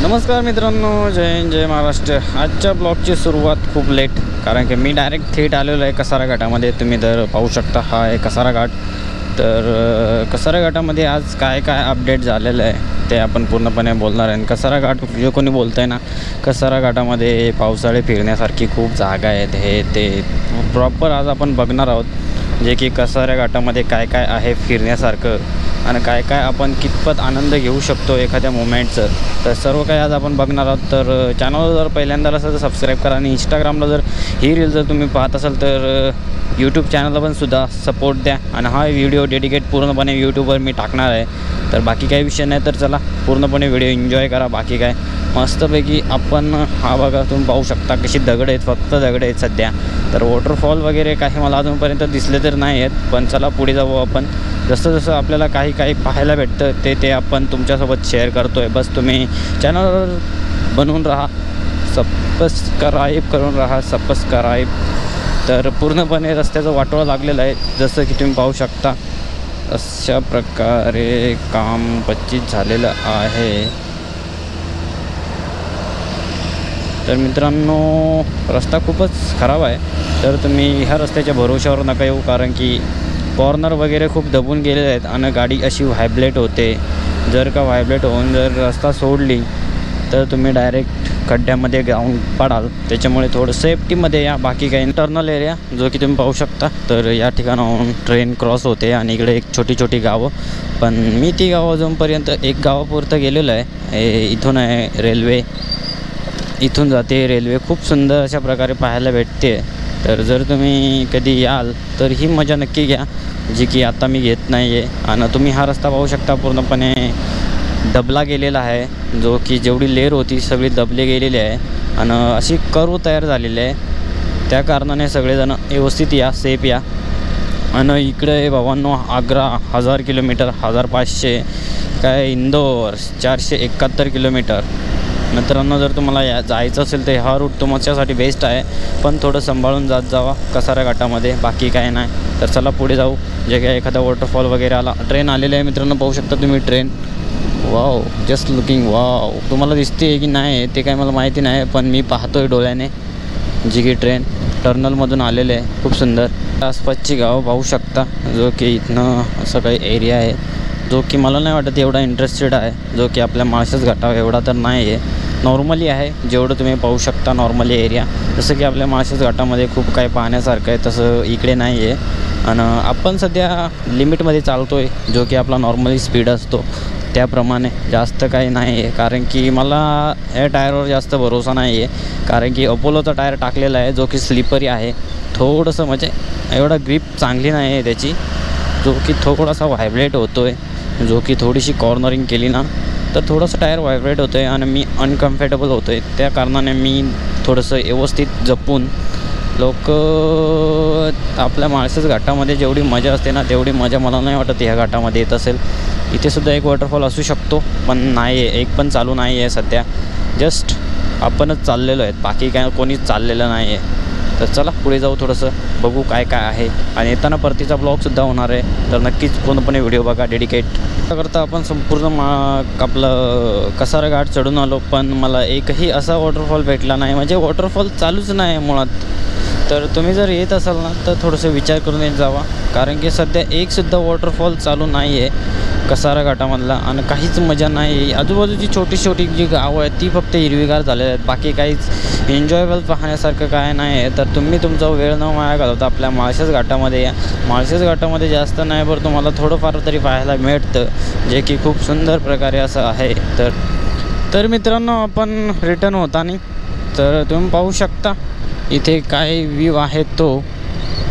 नमस्कार मित्रांनो, जय हिंद जय महाराष्ट्र। आजच्या ब्लॉगची सुरुवात खूप लेट, कारण की मी डायरेक्ट थेट आलेलो आहे कसारा घाटामध्ये। तुम्ही तर पाहू शकता, हा आहे कसारा घाट। तर कसारा घाटामध्ये आज काय काय अपडेट झालेलं आहे ते आपण पूर्णपणे बोलणार आहे। कसारा घाट जे कोणी बोलतं आहे ना, कसारा घाटामध्ये पावसाळे फिरण्यासारखी खूप जागा आहेत, हे ते प्रॉपर आज आपण बघणार आहोत। जे की कसारा घाटामध्ये काय काय आहे फिरण्यासारखं आणि काय काय आपण कितपत आनंद घेऊ शकतो एखाद्या मोमेंटचं, तर सर्व काही आज आपण बघणार आहोत। तर चॅनलला जर पहिल्यांदा असेल तर सबस्क्राईब करा आणि इंस्टाग्रामला जर ही रील जर तुम्ही पाहत असाल तर यूट्यूब चॅनलला पण सुद्धा सपोर्ट द्या। आणि हा व्हिडिओ डेडिकेट पूर्णपणे यूट्यूबवर मी टाकणार आहे, तर बाकी काही विषय नाही। तर चला पूर्णपणे व्हिडिओ एन्जॉय करा। बाकी काय मस्तपैकी आपण हा बघा, तुम्ही पाहू शकता कशी दगड आहेत, फक्त दगड आहेत सध्या। तर वॉटरफॉल वगैरे काही मला अजूनपर्यंत दिसले तर नाही आहेत, पण चला पुढे जाऊ आपण। जसं जसं आपल्याला काही पाहायला भेटतं ते आपण तुमच्यासोबत शेअर करतो आहे। बस तुम्ही चॅनलवर बनवून राहा, सबस्क्राईब करून राहा, सबस्क्राईब। तर पूर्णपणे रस्त्याचं वाटोळं लागलेलं आहे, जसं की तुम्ही पाहू शकता अशा प्रकारे काम 25 झालेलं आहे। तर मित्रांनो, रस्ता खूपच खराब आहे, तर तुम्ही ह्या रस्त्याच्या भरोश्यावर नका येऊ, कारण की कॉर्नर वगैरे खूप दबून गेलेले आहेत आणि गाडी अशी व्हायब्रेट होते। जर का व्हायब्रेट होऊन जर रस्ता सोडली तर तुम्ही डायरेक्ट खड्ड्यामध्ये जाऊन पडाल। त्याच्यामुळे थोडं सेफ्टीमध्ये या। बाकी काही इंटर्नल एरिया जो की तुम्ही पाहू शकता, तर या ठिकाणाहून ट्रेन क्रॉस होते आणि इकडे एक छोटी गावं, पण मी ती गावं अजूनपर्यंत एक गावापुरतं गेलेलो आहे। इथून आहे रेल्वे, इथून जाते रेल्वे, खूप सुंदर अशा प्रकारे पाहायला भेटते। तर जर तुम्ही कधी याल तर ही मजा नक्की घ्या, जी की आता मी घेत नाही आहे। आणि तुम्ही हा रस्ता पाहू शकता पूर्णपणे दबला गेलेला आहे, जो की जेवढी लेअर होती सगळी दबली गेलेली आहे आणि अशी कर्व तयार झालेली आहे। त्या कारणाने सगळेजण व्यवस्थित या, सेफ या। आणि इकडे भावांनो, आग्रा 1000 किलोमीटर, 1500 काय, इंदोर 471 किलोमीटर। मित्रांनो, जर तुम्हाला जायचं असेल तर हा रूट तुमच्यासाठी बेस्ट आहे, पण थोडं सांभाळून जात जावा कसारा घाटामध्ये, बाकी काय नाही। तर चला पुढे जाऊ। जे काय एखादा वॉटरफॉल वगैरे आला, ट्रेन आलेले आहे मित्रांनो, पाहू शकता तुम्ही train. Wow, just looking wow. तुम्हाला दिसते की नाही ते काय मला माहिती नाही, पण मी पाहतोय डोळ्याने, जी की ट्रेन टर्नलमधून आलेले आहे, खूप सुंदर। आसपासची गावं पाहू शकता, जो की इथनं असं काही एरिया आहे जो की मला नाही वाटत एवढा इंटरेस्टेड आहे, जो की आपल्या माळशेज घाटावर एवढा तर नाही आहे, नॉर्मली आहे जेवढं तुम्ही पाहू शकता नॉर्मली एरिया। जसं की आपल्या माळशेज घाटामध्ये खूप काही पाहण्यासारखं आहे, तसं इकडे नाही आहे। आणि आपण सध्या लिमिटमध्ये चालतो आहे, जो की आपला नॉर्मली स्पीड असतो त्याप्रमाणे, जास्त काही नाही आहे। कारण की मला या टायरवर जास्त भरोसा नाही आहे, कारण की अपोलोचा टायर टाकलेला आहे, जो की स्लिपरी आहे थोडंसं, म्हणजे एवढा ग्रिप चांगली नाही आहे त्याची, जो की थोडासा व्हायब्रेट होतो आहे। जो की थोडीशी कॉर्नरिंग केली ना तर थोडंसं टायर व्हायब्रेट होतं आहे आणि मी अनकम्फर्टेबल होतो आहे। त्या कारणाने मी थोडंसं व्यवस्थित जपून, लोक आपल्या माळशेज घाटामध्ये जेवढी मजा असते ना तेवढी मजा मला नाही वाटत ह्या घाटामध्ये येत असेल। इथे सुद्धा एक वॉटरफॉल असू शकतो, पण नाही आहे, एक पण चालू नाही आहे सध्या, जस्ट आपणच चाललेलो आहेत, बाकी काय कोणीच चाललेलं नाही आहे। तर चला पुढे जाऊ, थोडंसं बघू काय काय आहे। आणि येताना परतीचा ब्लॉगसुद्धा होणार आहे, तर नक्कीच पूर्णपणे व्हिडिओ बघा डेडिकेट करता। आपण संपूर्ण आपलं कसारा घाट चढून आलो, पण मला एकही असा वॉटरफॉल भेटला नाही, म्हणजे वॉटरफॉल चालूच नाही मुळात। तर तुम्ही जर येत असाल ना तर थोडंसं विचार करून येत जावा, कारण की सध्या एकसुद्धा वॉटरफॉल चालू नाही आहे कसारा घाटामधला, आणि काहीच मजा नाही आहे। आजूबाजूची छोटी जी गावं आहेत ती फक्त हिरवीगार झालेली आहेत, बाकी काहीच एन्जॉयबल पाहण्यासारखं काय नाही आहे। तर तुम्ही तुमचा वेळ न वाया घालवता आपल्या माळशेज घाटामध्ये या। माळशेज घाटामध्ये जास्त नाही, बरं तुम्हाला थोडंफार तरी पाहायला मिळतं, जे की खूप सुंदर प्रकारे असं आहे। तर मित्रांनो, आपण रिटर्न होताना तर तुम्ही पाहू शकता इथे काय व्ह्यू आहे तो।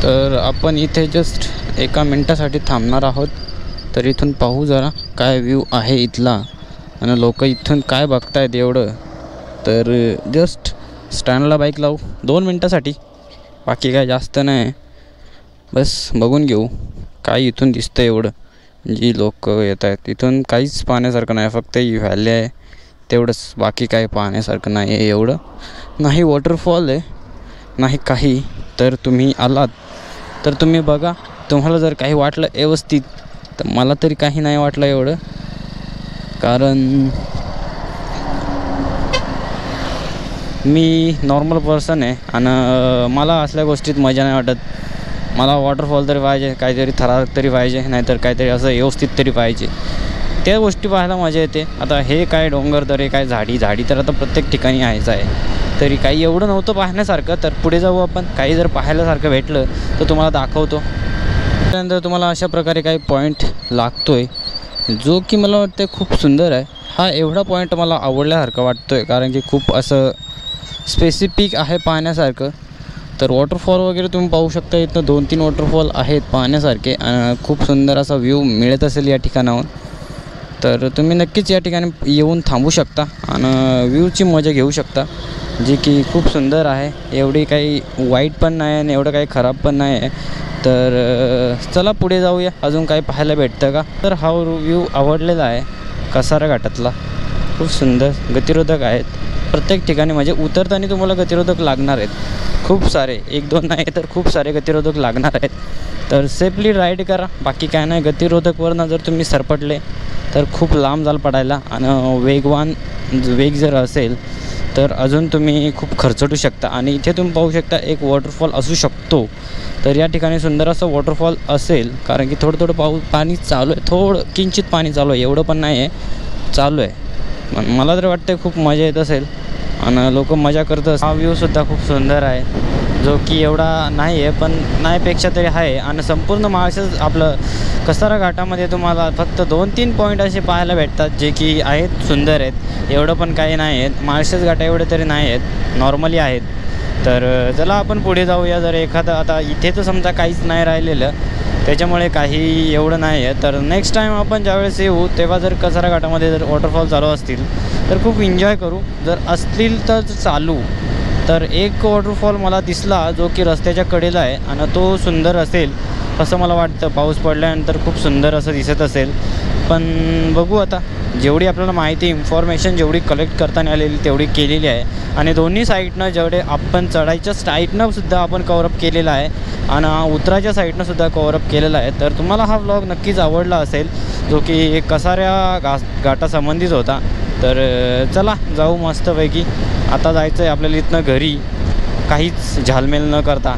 तर आपण इथे जस्ट एका मिनटासाठी थांबणार आहोत, तर इथून पाहू जरा काय व्ह्यू आहे इथला आणि लोक इथून काय बघतायत एवढं। तर जस्ट स्टँडला बाईक लावू 2 मिनटासाठी, बाकी काय जास्त नाही, बस बघून घेऊ काय इथून दिसतं एवढं। जी लोक येत आहेत इथून काहीच पाहण्यासारखं नाही, फक्त ही व्हॅली आहे तेवढंच, बाकी काय पाहण्यासारखं नाही आहे एवढं, नाही वॉटरफॉल आहे नाही काही। तर तुम्ही आलात तर तुम्ही बघा, तुम्हाला जर काही वाटलं व्यवस्थित, तर मला तरी काही नाही वाटलं एवढं, कारण मी नॉर्मल पर्सन आहे आणि मला असल्या गोष्टीत मजा नाही वाटत. मला वॉटरफॉल तरी पाहिजे, काहीतरी थरारक तरी पाहिजे, नाहीतर काहीतरी असं व्यवस्थित तरी पाहिजे. त्या गोष्टी पाहायला मजा येते. आता हे काय डोंगर दरे, काय झाडी तर आता प्रत्येक ठिकाणी आहेच आहे. तरी काही एवढं नव्हतं पाहण्यासारखं, तर पुढे जाऊ आपण. काही जर पाहायलासारखं भेटलं तर तुम्हाला दाखवतो. त्यानंतर तुम्हाला अशा प्रकारे काही पॉईंट लागतो आहे, जो की मला वाटतं खूप सुंदर आहे. हा एवढा पॉईंट मला आवडल्यासारखं वाटतो आहे, कारण की खूप असं स्पेसिफिक आहे पाहण्यासारखं. तर वॉटरफॉल वगैरे तुम्ही पाहू शकता. इथं 2-3 वॉटरफॉल आहेत पाहण्यासारखे. खूप सुंदर असा व्ह्यू मिळत असेल या ठिकाणाहून. तर तुम्ही नक्कीच या ठिकाणी येऊन थांबू शकता आणि व्ह्यूची मजा घेऊ शकता, जी की खूप सुंदर आहे. एवढी काही वाईट पण नाही आणि एवढं काही खराब पण नाही आहे. तर चला पुढे जाऊया. अजून काही पाहायला भेटतं का? तर हा व्ह्यू आवडलेला आहे कसारा घाटातला. खूप सुंदर गतिरोधक आहेत प्रत्येक ठिकाणी. म्हणजे उतरताना तुम्हाला गतिरोधक लागणार आहेत खूप सारे, 1-2 नाही तर खूप सारे गतिरोधक लागणार आहेत. तर सेफली राईड करा, बाकी काय नाही. गतिरोधकवरनं जर तुम्ही सरपटले तर खूप लांब जाल पडायला. आणि वेग जर असेल तर अजून तुम्ही खूप खर्चटू शकता. आणि इथे तुम्ही पाहू शकता एक वॉटरफॉल असू शकतो. तर या ठिकाणी सुंदर असं वॉटरफॉल असेल, कारण की थोडं पाणी चालू आहे. थोडं किंचित पाणी चालू आहे, एवढं पण नाही आहे, चालू आहे. मला तर वाटतं खूप मजा येत असेल आणि लोक मजा करतात. हा व्ह्यूसुद्धा खूप सुंदर आहे, जो की एवढा नाही आहे पण नाहीपेक्षा तरी आहे. आणि संपूर्ण महाराष्ट्रात आपलं कसारा घाटामध्ये तुम्हाला फक्त 2-3 पॉईंट असे पाहायला भेटतात, जे की आहेत, सुंदर आहेत. एवढं पण काही नाही आहेत. महाराष्ट्रात घाटा एवढे तरी नाही आहेत, नॉर्मली आहेत. तर चला आपण पुढे जाऊया. जर एखादं आता इथे तर समजा काहीच नाही राहिलेलं, त्याच्यामुळे काही एवढं नाही आहे. तर नेक्स्ट टाईम आपण ज्यावेळेस येऊ तेव्हा जर कसारा घाटामध्ये जर वॉटरफॉल चालू असतील तर खूप एन्जॉय करू. जर असतील तर चालू. तर एक वॉटरफॉल मला दिसला, जो की रस्त्याच्या कडेला आहे आणि तो सुंदर असेल असं मला वाटतं. पाऊस पडल्यानंतर खूप सुंदर असं दिसत असेल. पण बघू आता, जेवढी आपल्याला माहिती, इन्फॉर्मेशन जेवढी कलेक्ट करताना आलेली तेवढी केलेली आहे. आणि दोन्ही साईडनं जेवढे आपण चढायच्या साईडनंसुद्धा आपण कव्हरअप केलेला आहे आणि उतराच्या साईडनंसुद्धा कव्हरअप केलेला आहे. तर तुम्हाला हा व्लॉग नक्कीच आवडला असेल, जो की कसाऱ्या घाटासंबंधित होता. तर चला जाऊ मस्तपैकी. आता जायचं आहे आपल्याला इथनं घरी, काहीच झालमेल न करता.